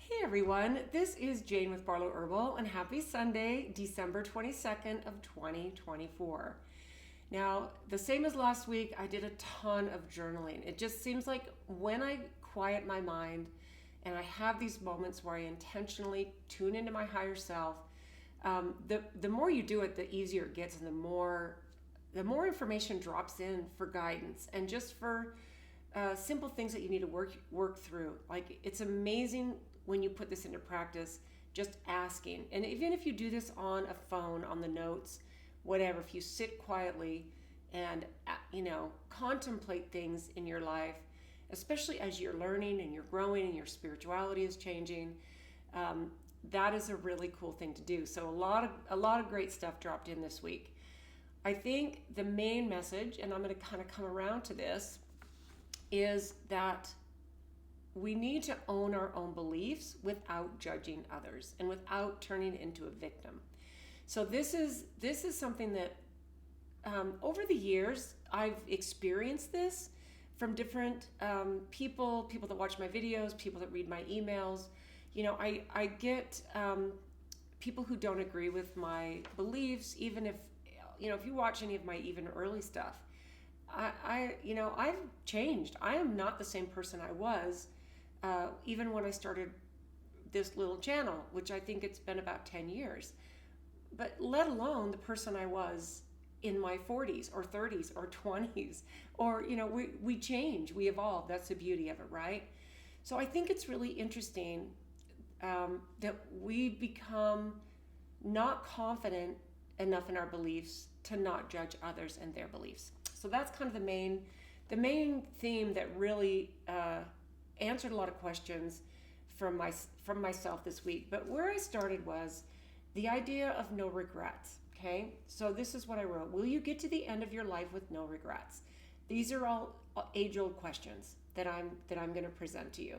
Hey everyone, this is Jane with Barlow Herbal, and happy Sunday, December 22nd of 2024. Now, the same as last week, I did a ton of journaling. It just seems like when I quiet my mind and I have these moments where I intentionally tune into my higher self, the more you do it, the easier it gets, and the more information drops in for guidance and just for simple things that you need to work through. Like, it's amazing when you put this into practice, just asking. And even if you do this on a phone, on the notes, whatever, if you sit quietly and contemplate things in your life, especially as you're learning and you're growing and your spirituality is changing, that is a really cool thing to do. So a lot of great stuff dropped in this week. I think the main message, and I'm going to kind of come around to this, is that we need to own our own beliefs without judging others and without turning into a victim. So this is something that over the years I've experienced this from different people that watch my videos, people that read my emails. I get people who don't agree with my beliefs, even if if you watch any of my even early stuff. I've changed. I am not the same person I was even when I started this little channel, which I think it's been about 10 years. But let alone the person I was in my 40s or 30s or 20s. Or, we change, we evolve. That's the beauty of it, right? So I think it's really interesting that we become not confident enough in our beliefs to not judge others and their beliefs. So that's kind of the main theme that really answered a lot of questions from myself this week. But where I started was the idea of no regrets. Okay, so this is what I wrote. Will you get to the end of your life with no regrets? These are all age-old questions that I'm going to present to you.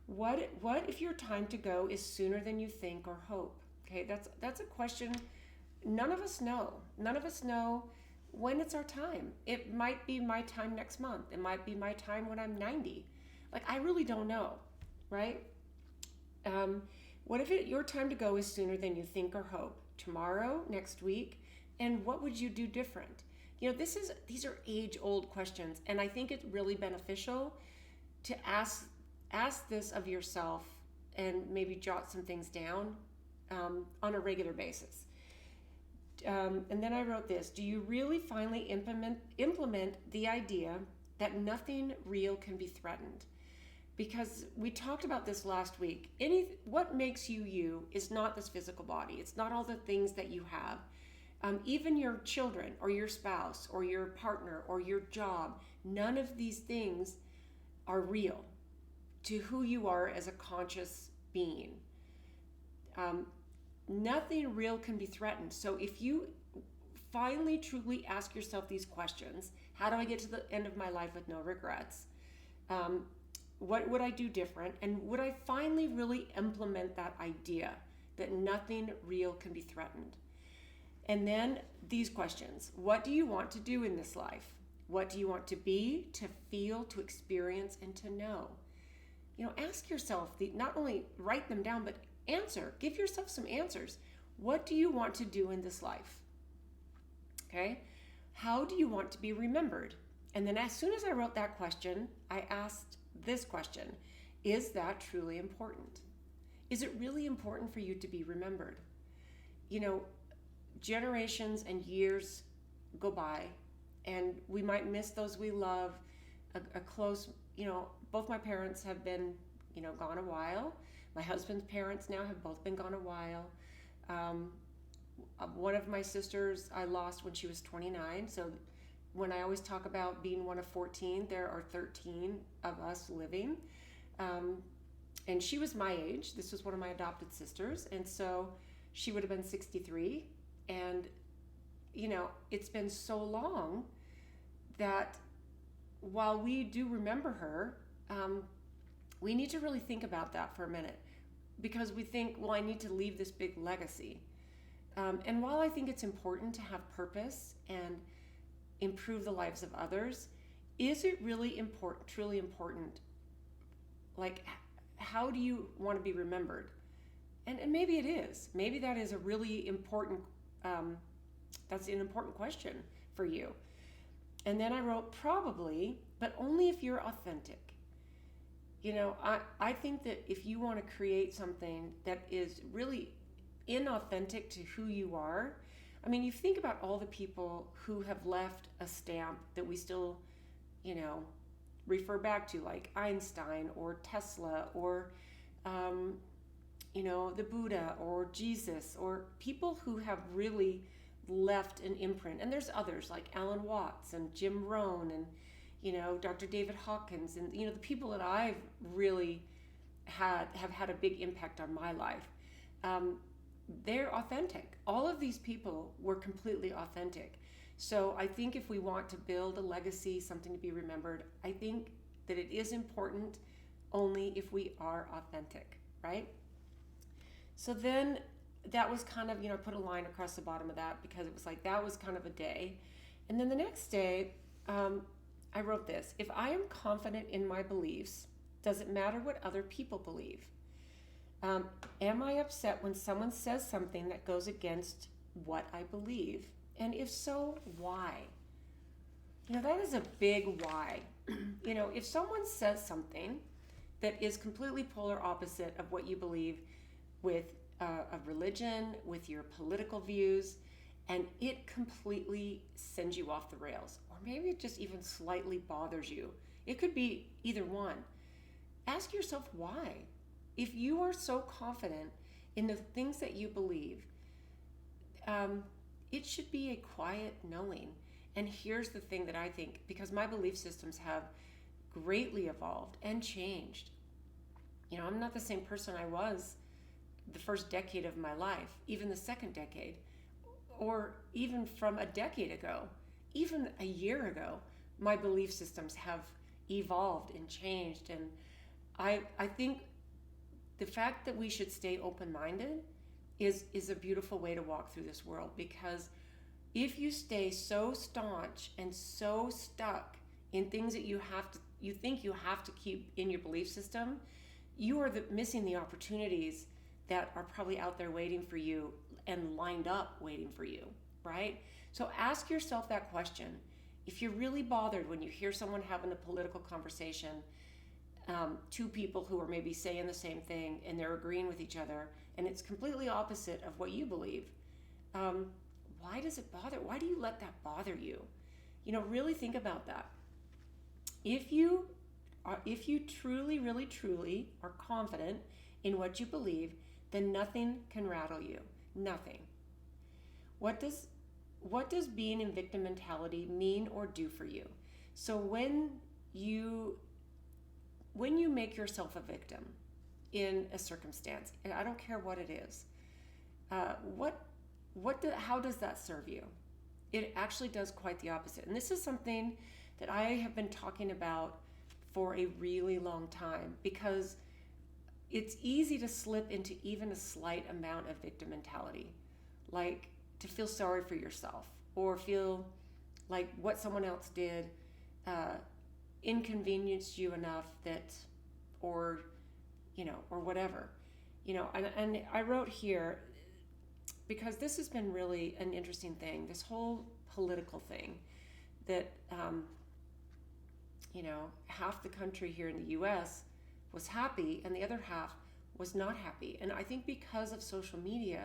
What if your time to go is sooner than you think or hope? Okay, that's a question none of us know. None of us know when it's our time. It might be my time next month. It might be my time when I'm 90. Like, I really don't know, right? What if your time to go is sooner than you think or hope? Tomorrow, next week, and what would you do different? These are age-old questions, and I think it's really beneficial to ask this of yourself and maybe jot some things down on a regular basis. And then I wrote this: do you really finally implement the idea that nothing real can be threatened? Because we talked about this last week. What makes you you is not this physical body. It's not all the things that you have. Even your children or your spouse or your partner or your job, none of these things are real to who you are as a conscious being. Nothing real can be threatened. So if you finally truly ask yourself these questions: how do I get to the end of my life with no regrets? What would I do different? And would I finally really implement that idea that nothing real can be threatened? And then these questions: what do you want to do in this life? What do you want to be, to feel, to experience, and to know? Ask yourself, not only write them down, but answer. Give yourself some answers. What do you want to do in this life? Okay? How do you want to be remembered? And then as soon as I wrote that question, I asked this question: is that truly important? Is it really important for you to be remembered? Generations and years go by, and we might miss those we love. A close, both my parents have been, gone a while. My husband's parents now have both been gone a while. One of my sisters I lost when she was 29. So when I always talk about being one of 14, there are 13 of us living. And she was my age. This was one of my adopted sisters. And so she would have been 63. And, it's been so long that while we do remember her, we need to really think about that for a minute, because we think, well, I need to leave this big legacy. And while I think it's important to have purpose and improve the lives of others, is it really important, truly important? Like, how do you want to be remembered? And maybe it is. Maybe that is a really important, that's an important question for you. And then I wrote probably, but only if you're authentic. I think that if you want to create something that is really inauthentic to who you are, I mean, you think about all the people who have left a stamp that we still, you know, refer back to, like Einstein or Tesla or, the Buddha or Jesus, or people who have really left an imprint. And there's others like Alan Watts and Jim Rohn and, Dr. David Hawkins, and, the people that I've really have had a big impact on my life. They're authentic. All of these people were completely authentic. So I think if we want to build a legacy, something to be remembered, I think that it is important only if we are authentic, right? So then that was kind of, I put a line across the bottom of that because it was like, that was kind of a day. And then the next day, I wrote this: if I am confident in my beliefs, does it matter what other people believe? Am I upset when someone says something that goes against what I believe? And if so, why? That is a big why. If someone says something that is completely polar opposite of what you believe with a religion, with your political views, and it completely sends you off the rails, or maybe it just even slightly bothers you. It could be either one. Ask yourself why. If you are so confident in the things that you believe, it should be a quiet knowing. And here's the thing that I think, because my belief systems have greatly evolved and changed. I'm not the same person I was the first decade of my life, even the second decade, or even from a decade ago, even a year ago. My belief systems have evolved and changed. And I think the fact that we should stay open-minded is a beautiful way to walk through this world, because if you stay so staunch and so stuck in things that you think you have to keep in your belief system, you are missing the opportunities that are probably out there waiting for you and lined up waiting for you, right? So ask yourself that question. If you're really bothered when you hear someone having a political conversation, two people who are maybe saying the same thing and they're agreeing with each other, and it's completely opposite of what you believe, why does it bother? Why do you let that bother you? Really think about that. If you truly, really, truly are confident in what you believe, then nothing can rattle you. Nothing. What does being in victim mentality mean or do for you? So when you make yourself a victim in a circumstance, and I don't care what it is, how does that serve you? It actually does quite the opposite. And this is something that I have been talking about for a really long time, because it's easy to slip into even a slight amount of victim mentality, like to feel sorry for yourself or feel like what someone else did inconvenienced you enough that, or whatever, and I wrote here, because this has been really an interesting thing, this whole political thing that, half the country here in the US was happy and the other half was not happy. And I think because of social media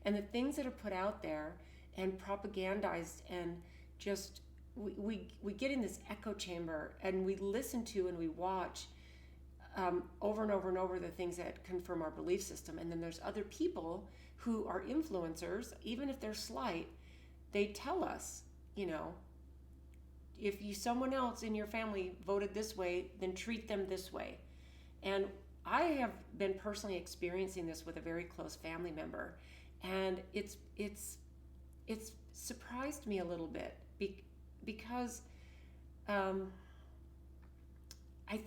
and the things that are put out there and propagandized, and just we get in this echo chamber and we listen to and we watch over and over and over the things that confirm our belief system. And then there's other people who are influencers, even if they're slight, they tell us, if someone else in your family voted this way, then treat them this way. And I have been personally experiencing this with a very close family member, and it's surprised me a little bit because I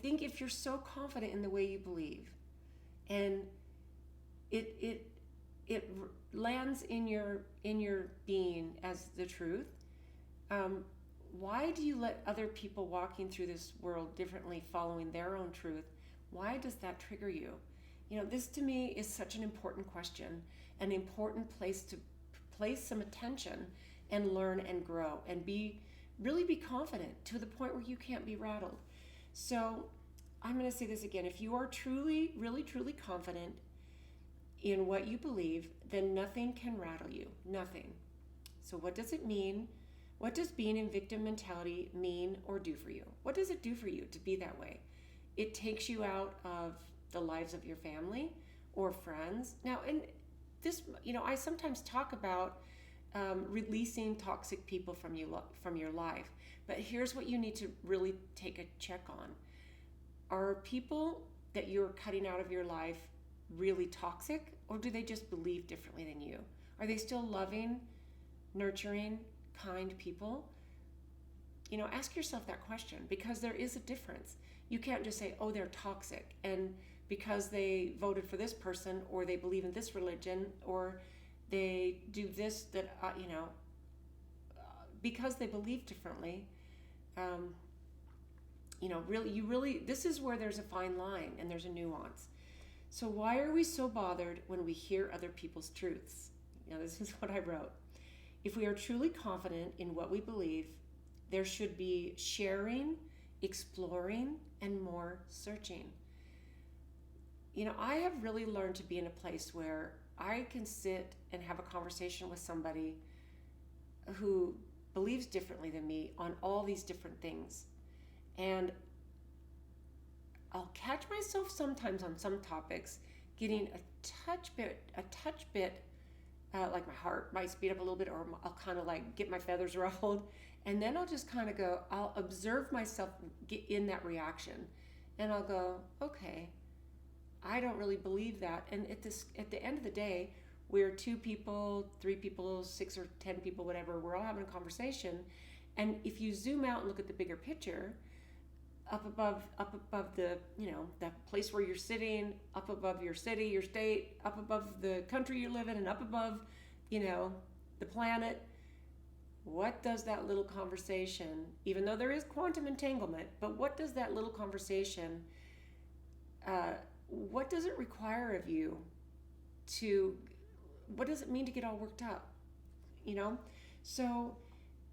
think if you're so confident in the way you believe, and it lands in your being as the truth, why do you let other people walking through this world differently, following their own truth, Why does that trigger you? This to me is such an important question, an important place to place some attention and learn and grow and really be confident to the point where you can't be rattled. So I'm going to say this again. If you are truly, really, truly confident in what you believe, then nothing can rattle you. Nothing. So what does it mean? What does being in victim mentality mean or do for you? What does it do for you to be that way? It takes you out of the lives of your family or friends. Now, and this, I sometimes talk about releasing toxic people from your life. But here's what you need to really take a check on. Are people that you're cutting out of your life really toxic, or do they just believe differently than you? Are they still loving, nurturing, kind people? Ask yourself that question, because there is a difference. You can't just say, oh, they're toxic, and because they voted for this person, or they believe in this religion, or they do this, because they believe differently. Really, this is where there's a fine line and there's a nuance. So why are we so bothered when we hear other people's truths? This is what I wrote. If we are truly confident in what we believe, there should be sharing, exploring, and more searching. I have really learned to be in a place where I can sit and have a conversation with somebody who believes differently than me on all these different things. And I'll catch myself sometimes on some topics getting a touch bit, like my heart might speed up a little bit, or I'll kind of like get my feathers ruffled. And then I'll just kind of I'll observe myself get in that reaction. And I'll go, okay, I don't really believe that. And at the end of the day, we're 2 people, 3 people, 6 or 10 people, whatever. We're all having a conversation. And if you zoom out and look at the bigger picture, up above the, the place where you're sitting, up above your city, your state, up above the country you live in, and up above, the planet, what does that little conversation, even though there is quantum entanglement, but what does that little conversation, what does it require of you what does it mean to get all worked up? So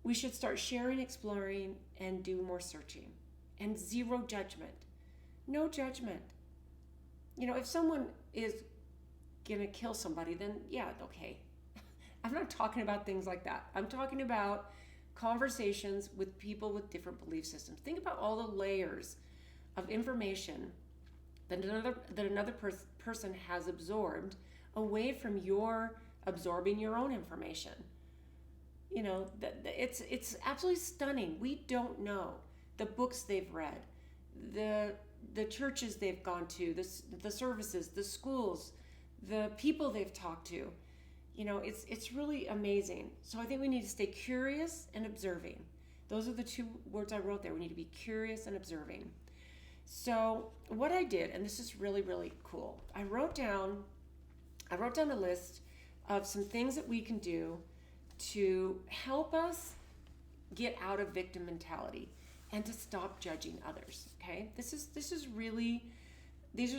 we should start sharing, exploring, and do more searching. And zero judgment. No judgment. If someone is going to kill somebody, then yeah, okay. I'm not talking about things like that. I'm talking about conversations with people with different belief systems. Think about all the layers of information that another person has absorbed away from your absorbing your own information. It's absolutely stunning. We don't know the books they've read, the churches they've gone to, the services, the schools, the people they've talked to. It's really amazing. So I think we need to stay curious and observing. Those are the 2 words I wrote there. We need to be curious and observing. So what I did, and this is really, really cool, I wrote down a list of some things that we can do to help us get out of victim mentality and to stop judging others. Okay, these are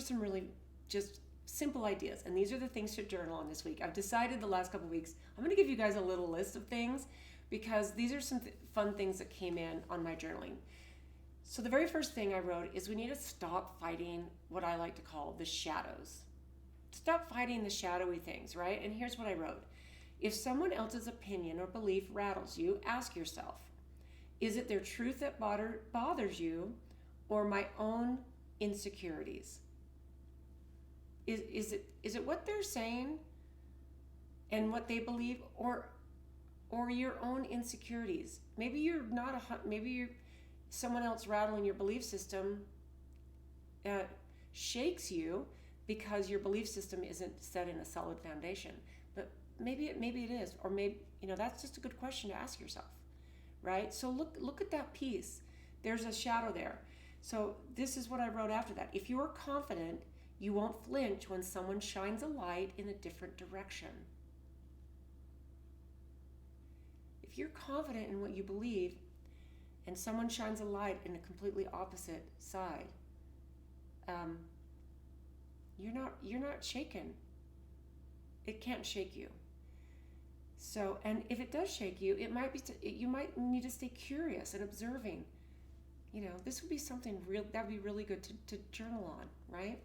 some really just simple ideas, and these are the things to journal on this week. I've decided the last couple of weeks I'm going to give you guys a little list of things, because these are some fun things that came in on my journaling. So the very first thing I wrote is we need to stop fighting what I like to call the shadows. Stop fighting the shadowy things, right? And here's what I wrote. If someone else's opinion or belief rattles you, ask yourself, is it their truth that bothers you, or my own insecurities? Is it what they're saying and what they believe, or your own insecurities? Maybe you're someone else rattling your belief system shakes you because your belief system isn't set in a solid foundation. But maybe it is, or maybe that's just a good question to ask yourself. Right? So look at that piece. There's a shadow there. So this is what I wrote after that. If you are confident, you won't flinch when someone shines a light in a different direction. If you're confident in what you believe and someone shines a light in a completely opposite side, um, you're not shaken. It can't shake you. So, and if it does shake you, it might be you might need to stay curious and observing. This would be something real that would be really good to journal on, right?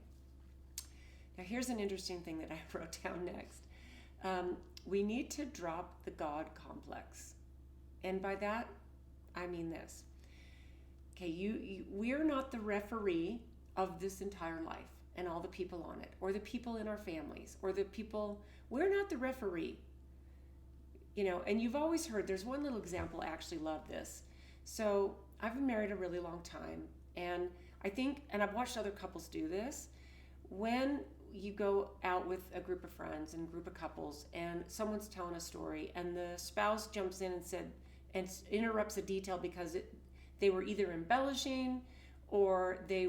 Now, here's an interesting thing that I wrote down next. We need to drop the God complex, and by that, I mean this. Okay, we are not the referee of this entire life and all the people on it, or the people in our families, or the people. We're not the referee. And you've always heard, there's one little example, I actually love this. So I've been married a really long time, and I think, and I've watched other couples do this, when you go out with a group of friends and a group of couples, and someone's telling a story, and the spouse jumps in and interrupts a detail because they were either embellishing, or they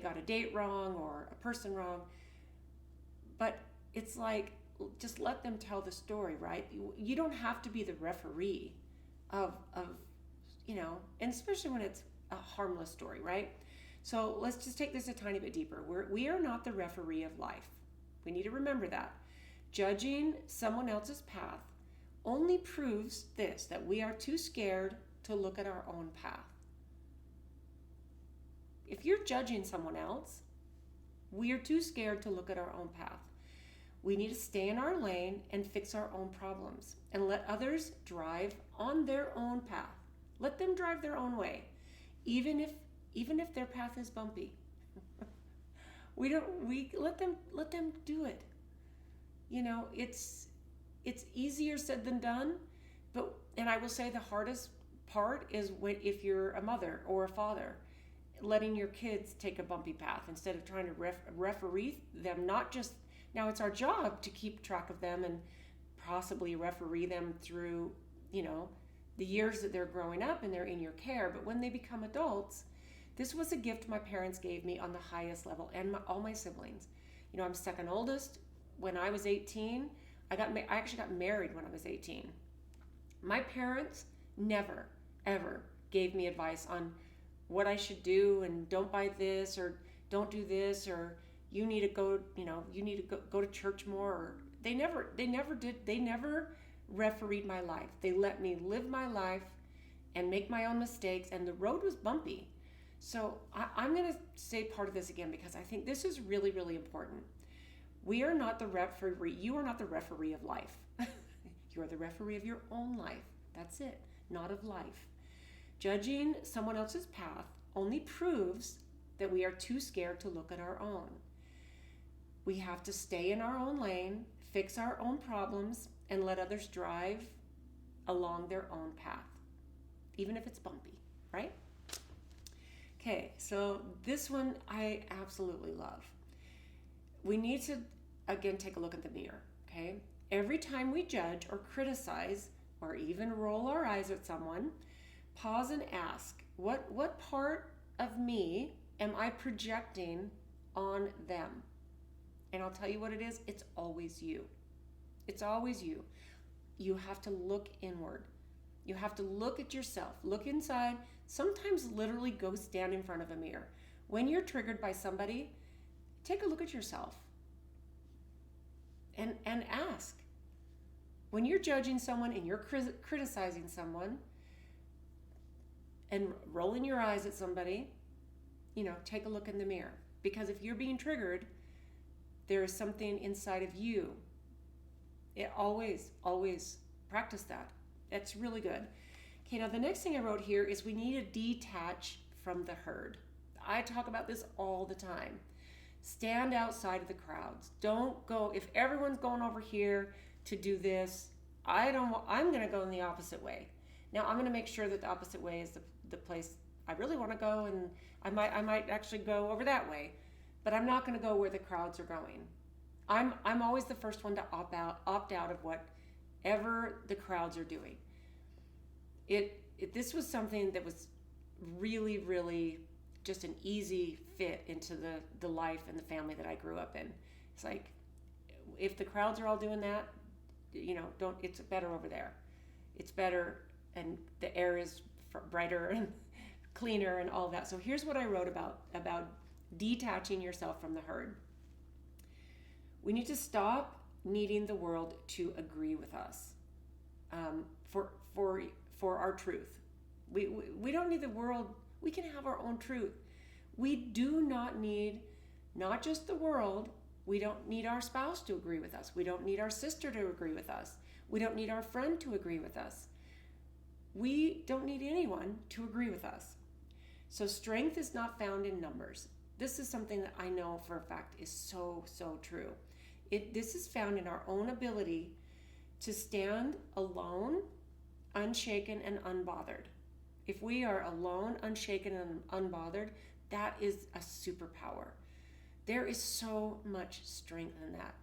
got a date wrong or a person wrong. But it's like, just let them tell the story, right? You don't have to be the referee of and especially when it's a harmless story, right? So let's just take this a tiny bit deeper. We are not the referee of life. We need to remember that. Judging someone else's path only proves this, that we are too scared to look at our own path. If you're judging someone else, we are too scared to look at our own path. We need to stay in our lane and fix our own problems and let others drive on their own path. Let them drive their own way, even if their path is bumpy. We let them do it. It's easier said than done, and I will say the hardest part is if you're a mother or a father, letting your kids take a bumpy path instead of trying to referee them. Not just now, it's our job to keep track of them and possibly referee them through the years that they're growing up and they're in your care. But when they become adults, this was a gift my parents gave me on the highest level, and all my siblings. I'm second oldest. When I was 18, I actually got married when I was 18. My parents never, ever gave me advice on what I should do, and don't buy this, or don't do this, or you need to go to church more. Or they never refereed my life. They let me live my life and make my own mistakes, and the road was bumpy. So I'm going to say part of this again, because I think this is really, really important. We are not the referee. You are not the referee of life. You are the referee of your own life. That's it, not of life. Judging someone else's path only proves that we are too scared to look at our own. We have to stay in our own lane, fix our own problems, and let others drive along their own path, even if it's bumpy, right? Okay, so this one I absolutely love. We need to, again, take a look at the mirror, okay? Every time we judge or criticize or even roll our eyes at someone, pause and ask, what part of me am I projecting on them? And I'll tell you what it is. It's always you. It's always you. You have to look inward. You have to look at yourself, look inside, sometimes literally go stand in front of a mirror. When you're triggered by somebody, take a look at yourself and ask. When you're judging someone and you're criticizing someone and rolling your eyes at somebody, take a look in the mirror. Because if you're being triggered, there is something inside of you. It always practice that. That's really good. Okay, now the next thing I wrote here is we need to detach from the herd. I talk about this all the time. Stand outside of the crowds. Don't go, if everyone's going over here to do this, I'm going to go in the opposite way. Now I'm going to make sure that the opposite way is the place I really want to go, and I might actually go over that way, but I'm not going to go where the crowds are going. I'm always the first one to opt out of whatever the crowds are doing. This was something that was really, really just an easy fit into the life and the family that I grew up in. It's like, if the crowds are all doing that, it's better over there. It's better, and the air is brighter and cleaner and all that. So here's what I wrote about detaching yourself from the herd. We need to stop needing the world to agree with us for our truth. We don't need the world. We can have our own truth. We do not need not just the world. We don't need our spouse to agree with us. We don't need our sister to agree with us. We don't need our friend to agree with us. We don't need anyone to agree with us. So strength is not found in numbers. This is something that I know for a fact is so, so true. This is found in our own ability to stand alone, unshaken, and unbothered. If we are alone, unshaken, and unbothered, that is a superpower. There is so much strength in that.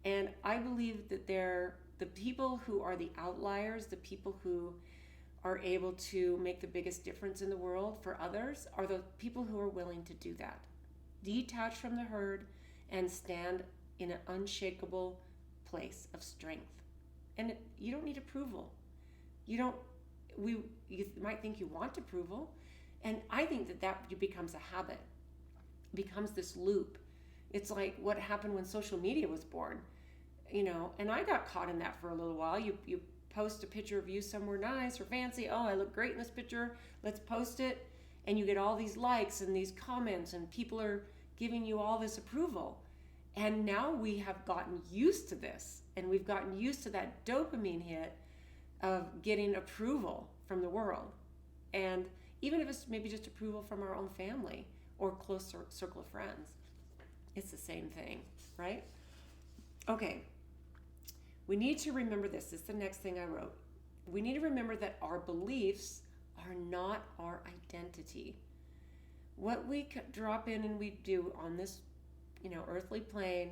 And I believe that the people who are the outliers, the people who are able to make the biggest difference in the world for others, are the people who are willing to do that. Detach from the herd and stand in an unshakable place of strength. And you don't need approval. You might think you want approval, and I think that becomes a habit. It becomes this loop. It's like what happened when social media was born, and I got caught in that for a little while. You post a picture of you somewhere nice or fancy. Oh, I look great in this picture. Let's post it. And you get all these likes and these comments, and people are giving you all this approval. And now we have gotten used to this, and we've gotten used to that dopamine hit of getting approval from the world. And even if it's maybe just approval from our own family or close circle of friends, it's the same thing, right? Okay. We need to remember this. This is the next thing I wrote. We need to remember that our beliefs are not our identity. What we drop in and we do on this, earthly plane,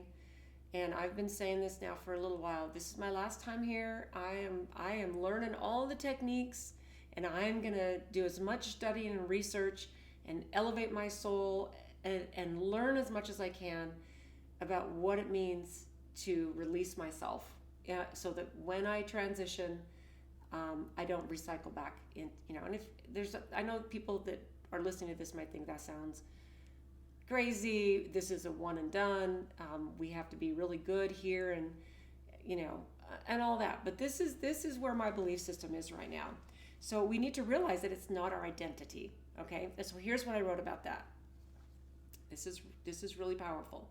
and I've been saying this now for a little while. This is my last time here. I am learning all the techniques, and I'm gonna do as much studying and research and elevate my soul and learn as much as I can about what it means to release myself. So that when I transition, I don't recycle back in, and if I know people that are listening to this might think that sounds crazy. This is a one and done. We have to be really good here and, and all that. But this is where my belief system is right now. So we need to realize that it's not our identity. Okay. And so here's what I wrote about that. This is really powerful.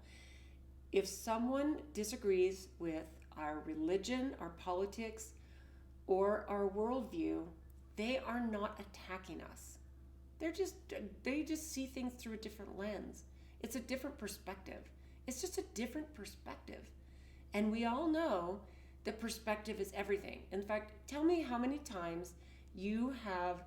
If someone disagrees with our religion, our politics, or our worldview, they are not attacking us. They just see things through a different lens. It's a different perspective. It's just a different perspective. And we all know that perspective is everything. In fact, tell me how many times you have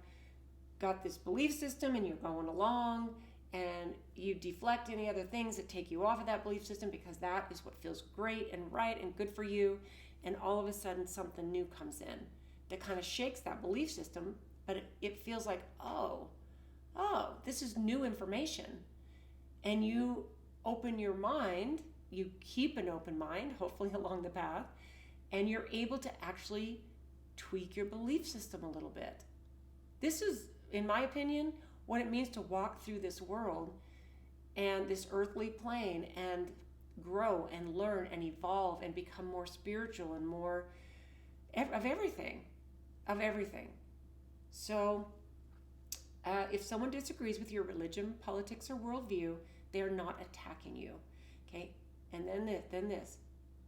got this belief system and you're going along and you deflect any other things that take you off of that belief system because that is what feels great and right and good for you. And all of a sudden something new comes in that kind of shakes that belief system, but it feels like, oh, this is new information. And you open your mind, you keep an open mind, hopefully along the path, and you're able to actually tweak your belief system a little bit. This is, in my opinion, what it means to walk through this world and this earthly plane and grow and learn and evolve and become more spiritual and more of everything. So if someone disagrees with your religion, politics, or worldview, they're not attacking you. Okay? And then this.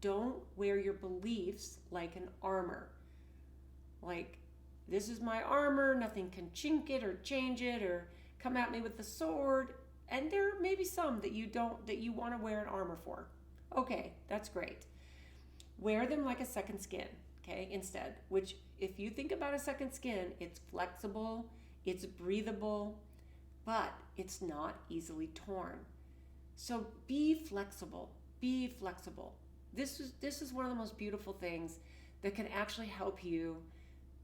Don't wear your beliefs like an armor. Like, this is my armor, nothing can chink it or change it or come at me with the sword. And there may be some that you want to wear an armor for. Okay, that's great. Wear them like a second skin, okay, instead. Which, if you think about a second skin, it's flexible, it's breathable, but it's not easily torn. So be flexible. Be flexible. This is one of the most beautiful things that can actually help you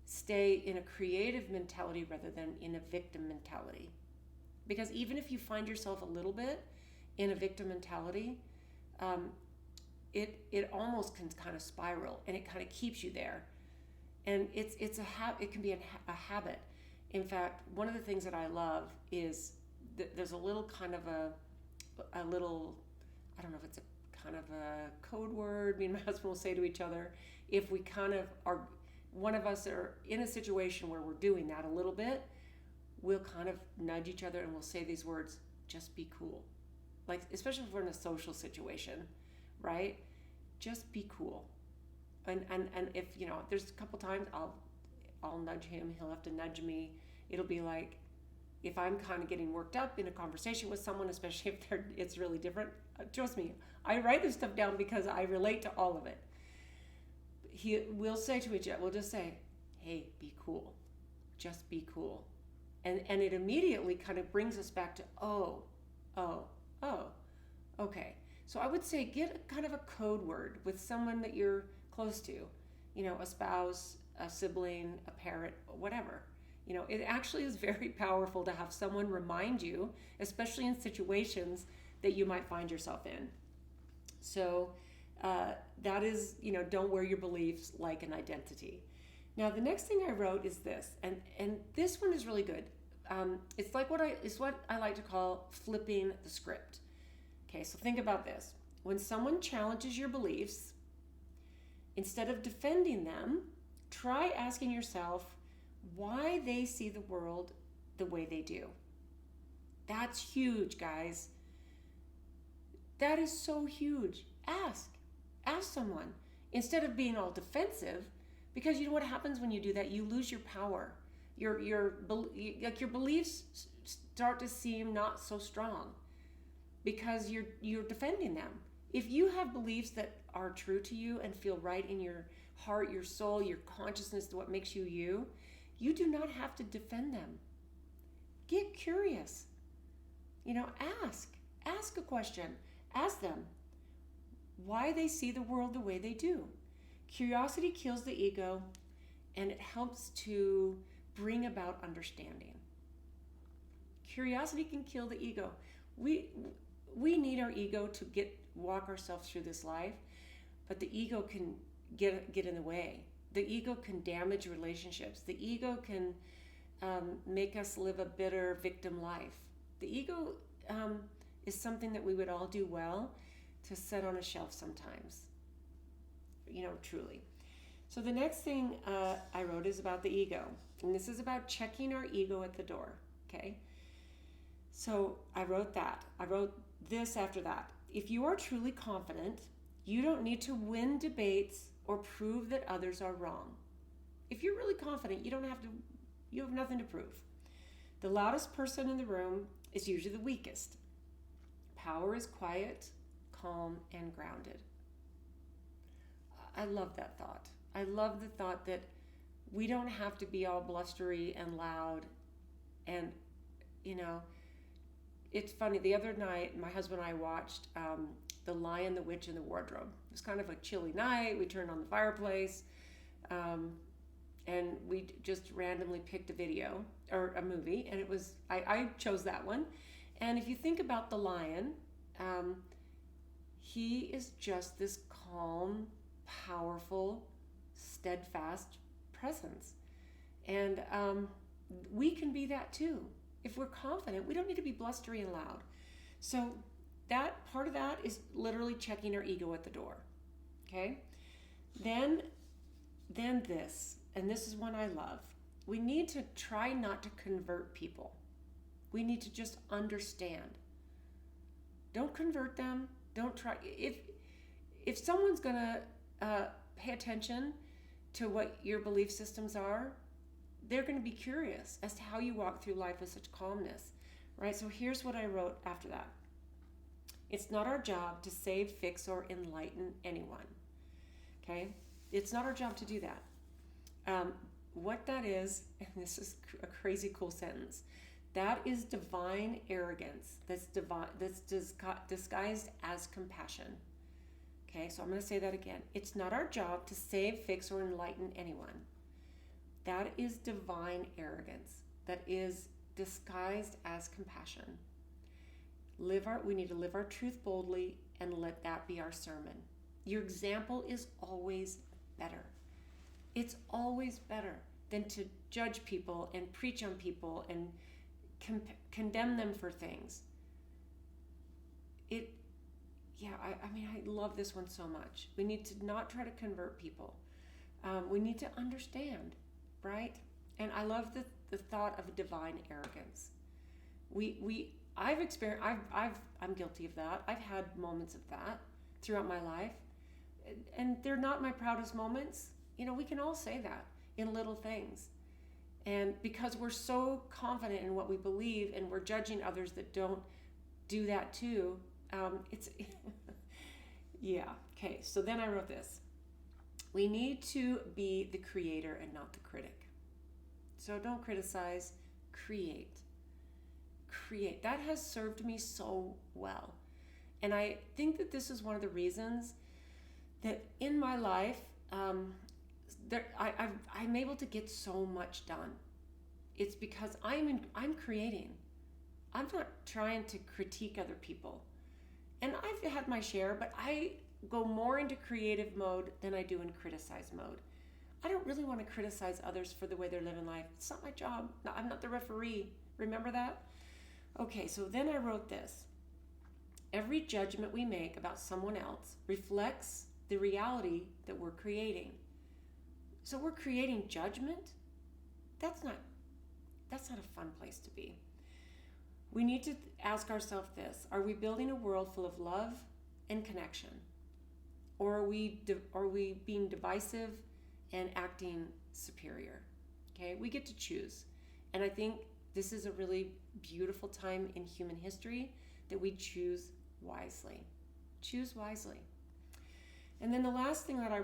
stay in a creative mentality rather than in a victim mentality. Because even if you find yourself a little bit in a victim mentality, it almost can kind of spiral, and it kind of keeps you there. And it can be a habit. In fact, one of the things that I love is that there's a little kind of a little, I don't know if it's a kind of a code word me and my husband will say to each other if we kind of are, one of us are in a situation where we're doing that a little bit, we'll kind of nudge each other and we'll say these words, just be cool. Like, especially if we're in a social situation, right? Just be cool. And if, there's a couple times I'll nudge him, he'll have to nudge me. It'll be like, if I'm kind of getting worked up in a conversation with someone, especially if it's really different, trust me, I write this stuff down because I relate to all of it. We'll say to each other, we'll just say, hey, be cool. Just be cool. And it immediately kind of brings us back to, oh, okay. So I would say get kind of a code word with someone that you're close to, a spouse, a sibling, a parent, whatever. It actually is very powerful to have someone remind you, especially in situations that you might find yourself in. So that is, don't wear your beliefs like an identity. Now, the next thing I wrote is this, and this one is really good. It's what I like to call flipping the script. Okay, so think about this. When someone challenges your beliefs, instead of defending them, try asking yourself why they see the world the way they do. That's huge, guys. That is so huge. Ask someone instead of being all defensive, because you know what happens when you do that? You lose your power. Your beliefs start to seem not so strong because you're defending them. If you have beliefs that are true to you and feel right in your heart, your soul, your consciousness, what makes you you, you do not have to defend them. Get curious. Ask a question. Ask them why they see the world the way they do. Curiosity kills the ego, and it helps to bring about understanding. Curiosity can kill the ego. We need our ego to walk ourselves through this life, but the ego can get in the way. The ego can damage relationships. The ego can make us live a bitter victim life. The ego is something that we would all do well to set on a shelf sometimes, truly. So the next thing I wrote is about the ego. And this is about checking our ego at the door, okay? So I wrote that. I wrote this after that. If you are truly confident, you don't need to win debates or prove that others are wrong. If you're really confident, you have nothing to prove. The loudest person in the room is usually the weakest. Power is quiet, calm, and grounded. I love that thought. I love the thought that we don't have to be all blustery and loud. And, it's funny. The other night, my husband and I watched The Lion, the Witch, and the Wardrobe. It was kind of a chilly night. We turned on the fireplace. And we just randomly picked a video or a movie. And it was, I chose that one. And if you think about the lion, he is just this calm, powerful, steadfast presence. And we can be that too. If we're confident, we don't need to be blustery and loud. So that part of that is literally checking our ego at the door. Okay? Then this, and this is one I love. We need to try not to convert people. We need to just understand. Don't convert them. Don't try. If someone's gonna pay attention to what your belief systems are, they're going to be curious as to how you walk through life with such calmness, right? So here's what I wrote after that. It's not our job to save, fix, or enlighten anyone, okay? It's not our job to do that. What that is, and this is a crazy cool sentence, that is divine arrogance that's disguised as compassion. Okay, so I'm going to say that again. It's not our job to save, fix, or enlighten anyone. That is divine arrogance that is disguised as compassion. We need to live our truth boldly and let that be our sermon. Your example is always better. It's always better than to judge people and preach on people and condemn them for things. it, yeah, I mean, I love this one so much. We need to not try to convert people. We need to understand, right? And I love the thought of a divine arrogance. I've experienced, I'm guilty of that. I've had moments of that throughout my life, and they're not my proudest moments. We can all say that in little things. And because we're so confident in what we believe and we're judging others that don't do that too, it's, yeah. Okay, so then I wrote this. We need to be the creator and not the critic. So don't criticize, create. Create. That has served me so well. And I think that this is one of the reasons that in my life, I'm able to get so much done. It's because I'm creating. I'm not trying to critique other people. And I've had my share, but I go more into creative mode than I do in criticize mode. I don't really want to criticize others for the way they're living life. It's not my job. I'm not the referee. Remember that? Okay, so then I wrote this. Every judgment we make about someone else reflects the reality that we're creating. So we're creating judgment? That's not a fun place to be. We need to ask ourselves this. Are we building a world full of love and connection? Or are we being divisive and acting superior? Okay, we get to choose. And I think this is a really beautiful time in human history that we choose wisely. Choose wisely. And then the last thing that I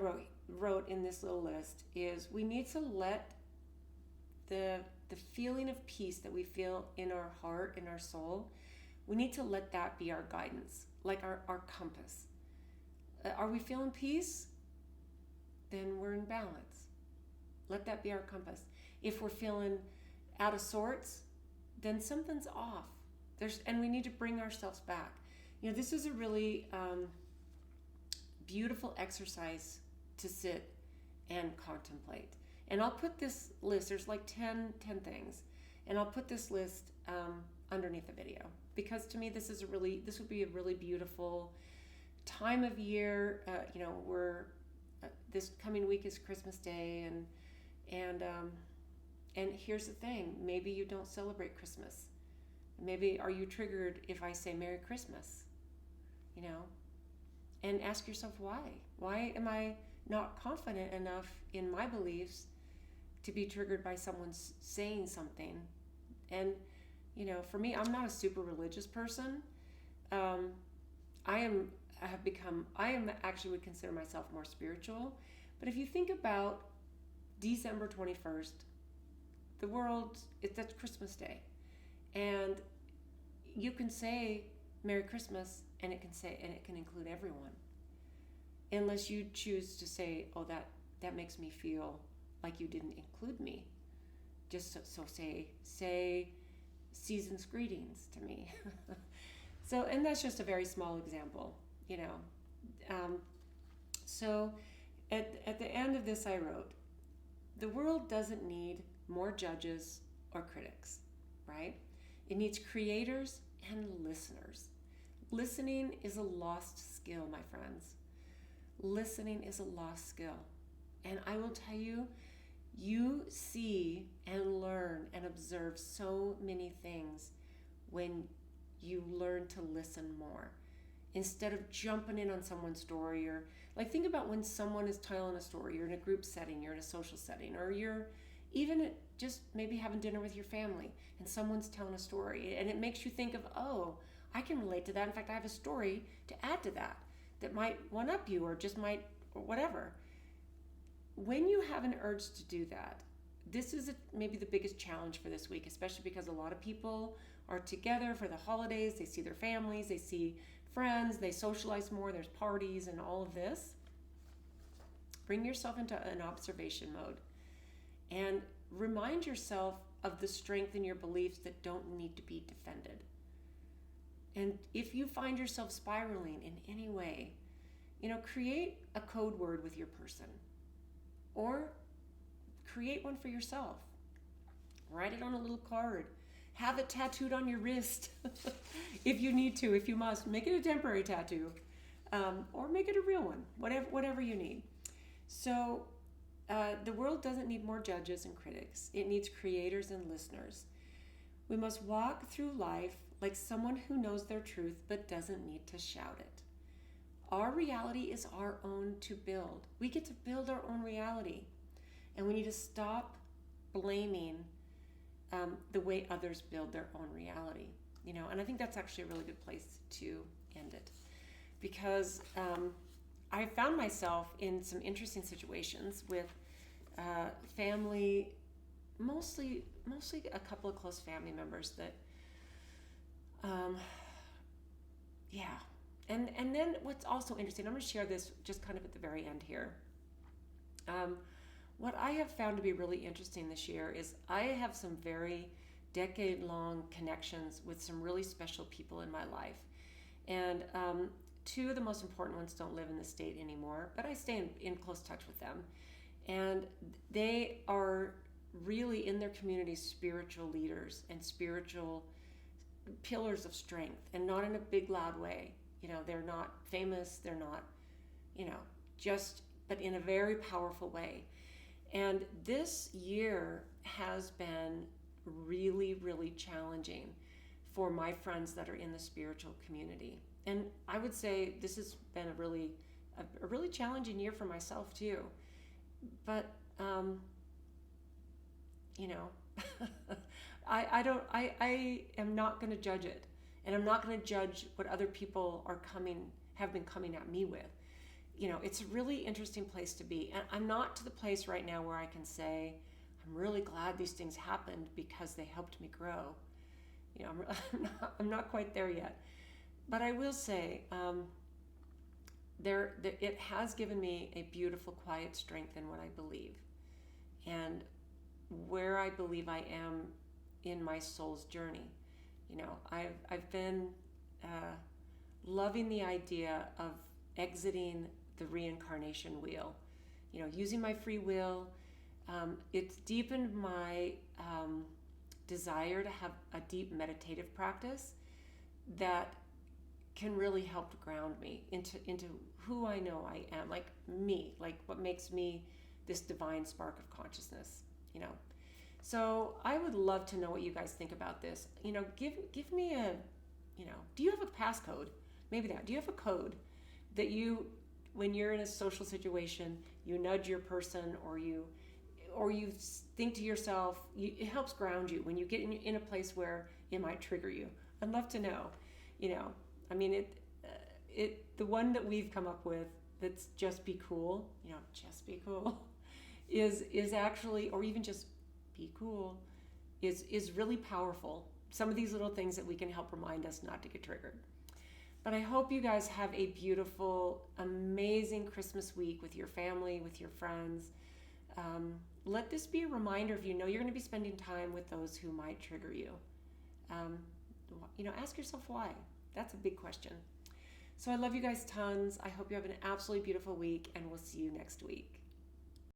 wrote in this little list is we need to let the feeling of peace that we feel in our heart, in our soul, we need to let that be our guidance, like our compass. Are we feeling peace? Then we're in balance. Let that be our compass. If we're feeling out of sorts, then something's off. And we need to bring ourselves back. This is a really beautiful exercise to sit and contemplate. And I'll put this list, there's like 10 things, and I'll put this list underneath the video, because to me this would be a really beautiful time of year. We're this coming week is Christmas Day, and here's the thing, maybe you don't celebrate Christmas. Maybe are you triggered if I say Merry Christmas? And ask yourself why am I not confident enough in my beliefs to be triggered by someone saying something? And for me, I'm not a super religious person. I actually would consider myself more spiritual. But if you think about December 21st, that's Christmas Day, and you can say Merry Christmas, and it can include everyone, unless you choose to say, oh, that makes me feel like you didn't include me. Just so say season's greetings to me. So, and that's just a very small example, So at the end of this, I wrote, the world doesn't need more judges or critics, right? It needs creators and listeners. Listening is a lost skill, my friends. Listening is a lost skill. And I will tell you, you see and learn and observe so many things when you learn to listen more, instead of jumping in on someone's story. Or like, think about when someone is telling a story, you're in a group setting, you're in a social setting, or you're even just maybe having dinner with your family and someone's telling a story, and it makes you think of, oh, I can relate to that. In fact, I have a story to add to that might one up you, or just might, or whatever. When you have an urge to do that, this is maybe the biggest challenge for this week, especially because a lot of people are together for the holidays. They see their families, they see friends, they socialize more, there's parties and all of this. Bring yourself into an observation mode and remind yourself of the strength in your beliefs that don't need to be defended. And if you find yourself spiraling in any way, create a code word with your person, or create one for yourself. Write it on a little card. have it tattooed on your wrist if you need to, if you must. Make it a temporary tattoo, or make it a real one, whatever you need. So the world doesn't need more judges and critics. It needs creators and listeners. We must walk through life like someone who knows their truth but doesn't need to shout it. Our reality is our own to build. We get to build our own reality. And we need to stop blaming the way others build their own reality. And I think that's actually a really good place to end it. Because I found myself in some interesting situations with family, mostly a couple of close family members that, And then what's also interesting, I'm going to share this just kind of at the very end here. What I have found to be really interesting this year is I have some very decade-long connections with some really special people in my life. And two of the most important ones don't live in the state anymore, but I stay in close touch with them. And they are really in their community spiritual leaders and spiritual pillars of strength, and not in a big loud way. They're not famous, they're not, but in a very powerful way. And this year has been really, really challenging for my friends that are in the spiritual community. And I would say this has been a really challenging year for myself too. But, I am not going to judge it. And I'm not going to judge what other people have been coming at me with. It's a really interesting place to be. And I'm not to the place right now where I can say, I'm really glad these things happened because they helped me grow. I'm not quite there yet. But I will say, it has given me a beautiful, quiet strength in what I believe. And where I believe I am in my soul's journey. I've been loving the idea of exiting the reincarnation wheel, using my free will. It's deepened my desire to have a deep meditative practice that can really help to ground me into who I know I am, like me, like what makes me this divine spark of consciousness, So I would love to know what you guys think about this. Give me do you have a passcode? Maybe that. Do you have a code that when you're in a social situation, you nudge your person, or you think to yourself, it helps ground you when you get in a place where it might trigger you. I'd love to know. The one that we've come up with that's just be cool, just be cool, is actually, or even just be cool, is really powerful. Some of these little things that we can help remind us not to get triggered. But I hope you guys have a beautiful, amazing Christmas week with your family, with your friends. Let this be a reminder if you're going to be spending time with those who might trigger you. Ask yourself why. That's a big question. So I love you guys tons. I hope you have an absolutely beautiful week, and we'll see you next week.